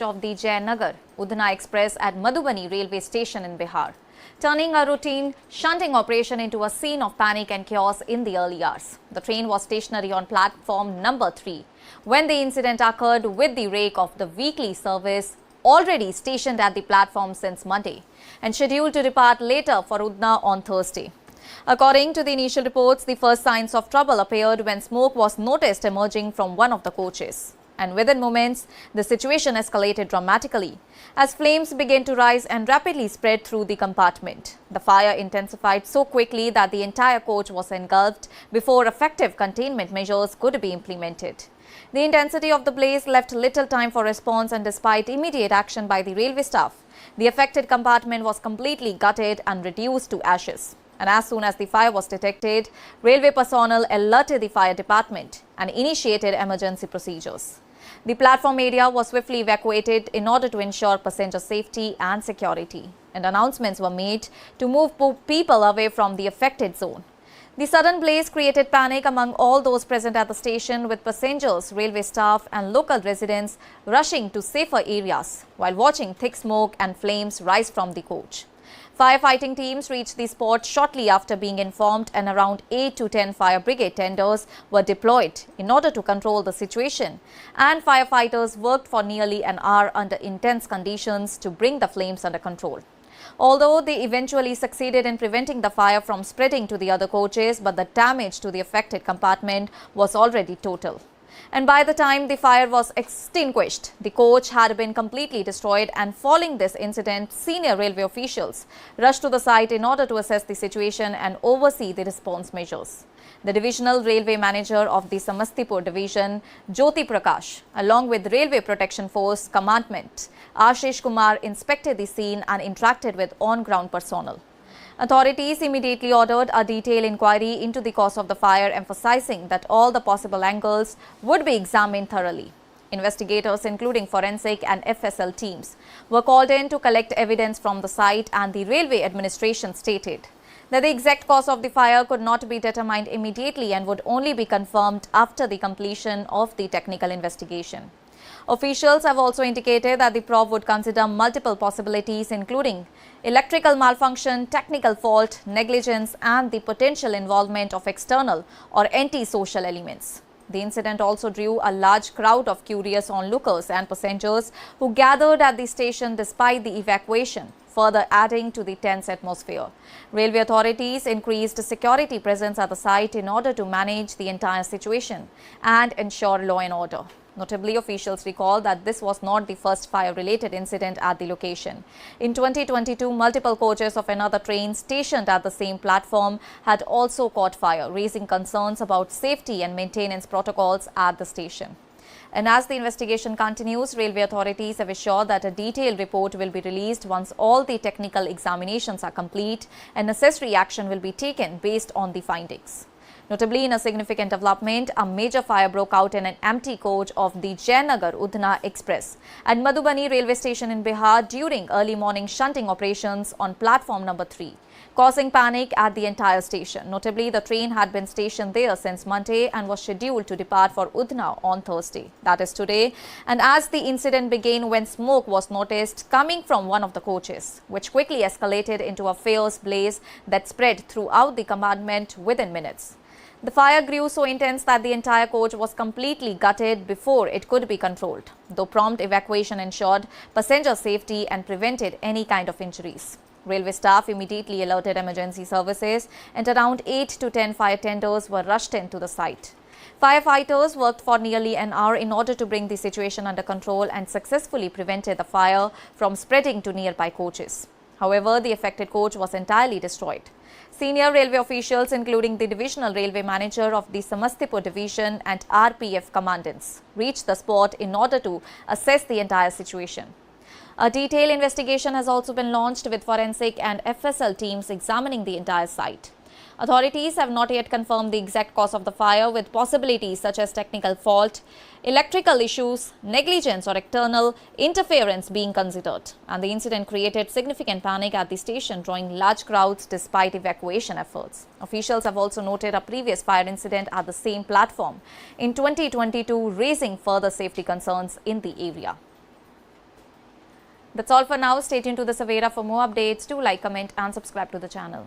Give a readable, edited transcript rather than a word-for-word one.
of the Jaynagar Udhna Express at Madhubani railway station in Bihar, turning a routine shunting operation into a scene of panic and chaos in the early hours. The train was stationary on platform number 3 when the incident occurred, with the rake of the weekly service already stationed at the platform since Monday and scheduled to depart later for Udhna on Thursday. According to the initial reports, the first signs of trouble appeared when smoke was noticed emerging from one of the coaches. And within moments, the situation escalated dramatically as flames began to rise and rapidly spread through the compartment. The fire intensified so quickly that the entire coach was engulfed before effective containment measures could be implemented. The intensity of the blaze left little time for response, and despite immediate action by the railway staff, the affected compartment was completely gutted and reduced to ashes. And as soon as the fire was detected, railway personnel alerted the fire department and initiated emergency procedures. The platform area was swiftly evacuated in order to ensure passenger safety and security, and announcements were made to move people away from the affected zone. The sudden blaze created panic among all those present at the station, with passengers, railway staff and local residents rushing to safer areas while watching thick smoke and flames rise from the coach. Firefighting teams reached the spot shortly after being informed, and around 8 to 10 fire brigade tenders were deployed in order to control the situation, and firefighters worked for nearly an hour under intense conditions to bring the flames under control. Although they eventually succeeded in preventing the fire from spreading to the other coaches, but the damage to the affected compartment was already total. And by the time the fire was extinguished, the coach had been completely destroyed, and following this incident, senior railway officials rushed to the site in order to assess the situation and oversee the response measures. The divisional railway manager of the Samastipur division, Jyoti Prakash, along with Railway Protection Force Commandant Ashish Kumar, inspected the scene and interacted with on-ground personnel. Authorities immediately ordered a detailed inquiry into the cause of the fire, emphasizing that all the possible angles would be examined thoroughly. Investigators, including forensic and FSL teams, were called in to collect evidence from the site, and the railway administration stated that the exact cause of the fire could not be determined immediately and would only be confirmed after the completion of the technical investigation. Officials have also indicated that the probe would consider multiple possibilities, including electrical malfunction, technical fault, negligence, and the potential involvement of external or anti-social elements. The incident also drew a large crowd of curious onlookers and passengers who gathered at the station despite the evacuation, further adding to the tense atmosphere. Railway authorities increased security presence at the site in order to manage the entire situation and ensure law and order. Notably, officials recall that this was not the first fire-related incident at the location. In 2022, multiple coaches of another train stationed at the same platform had also caught fire, raising concerns about safety and maintenance protocols at the station. And as the investigation continues, railway authorities have assured that a detailed report will be released once all the technical examinations are complete, and necessary action will be taken based on the findings. Notably, in a significant development, a major fire broke out in an empty coach of the Jaynagar Udhna Express at Madhubani railway station in Bihar during early morning shunting operations on platform number 3, causing panic at the entire station. Notably, the train had been stationed there since Monday and was scheduled to depart for Udhna on Thursday, that is today. And as the incident began when smoke was noticed coming from one of the coaches, which quickly escalated into a fierce blaze that spread throughout the compartment within minutes. The fire grew so intense that the entire coach was completely gutted before it could be controlled, though prompt evacuation ensured passenger safety and prevented any kind of injuries. Railway staff immediately alerted emergency services, and around 8 to 10 fire tenders were rushed into the site. Firefighters worked for nearly an hour in order to bring the situation under control and successfully prevented the fire from spreading to nearby coaches. However, the affected coach was entirely destroyed. Senior railway officials, including the divisional railway manager of the Samastipur division and RPF commandants, reached the spot in order to assess the entire situation. A detailed investigation has also been launched, with forensic and FSL teams examining the entire site. Authorities have not yet confirmed the exact cause of the fire, with possibilities such as technical fault, electrical issues, negligence or external interference being considered. And the incident created significant panic at the station, drawing large crowds despite evacuation efforts. Officials have also noted a previous fire incident at the same platform in 2022, raising further safety concerns in the area. That's all for now. Stay tuned to the Savera for more updates. Do like, comment and subscribe to the channel.